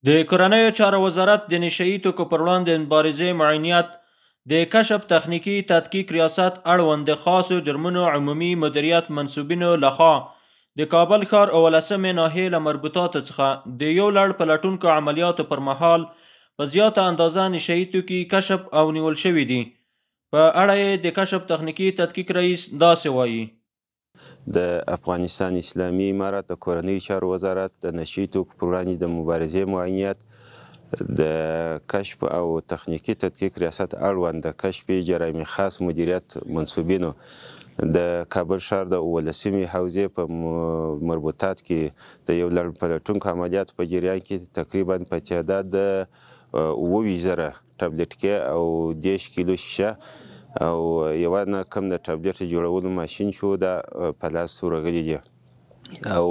د کورنیو چارو وزارت د نشه یي توکو پر وړاندې مبارزې معاونیت د کشف تخنیکي تدقیق ریاست اړوند د خاصو جرمونو عمومي مدیریت منصوبینو لخوا د کابل ښار 18مې ناحیې له مربوطاتو څخه د یو لړ پلټونکو عملیاتو پر مهال په زیاته اندازه نشه یي توکي کشف او نیول شوي دي. په اړه یې د کشف تخنیکي تدقیق رئیس داسې وایي: د افغانستان اسلامي امارت د کورنیو چارو وزارت د نشه یي توکو پر وړاندې د مبارزې معاونیت د کشف او تخنیکي تدقیق ریاست اړوند د کشف جرایم خاص مدیریت منصوبینو د کابل ښار د 18مې حوزې په مربوطات کې د یو لړ پلټونکو عملیاتو په جریان کې تقریبا په تعداد د 27,000 ټابلیټکې او 10 کیلو شیشه او یوه نه کم د ټابلیټ جوړولو ماشین چې دا په لاس ورغلي دي او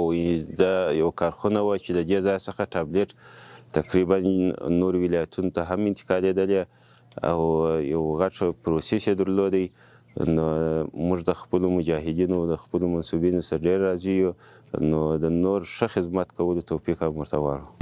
د یو کارخونه وه چې د دې ځای څخه ټابلیټ تقریبا نور ولایتونو ته هم انتقالېدلې او یو غټ پروسس یې درلودی. نو موږ د خپلو مجاهدینو د خپلو منصوبینو سره ډېر راضي یو، نو د نور ښه خدمت کولو توفیق هم ورته غواړو.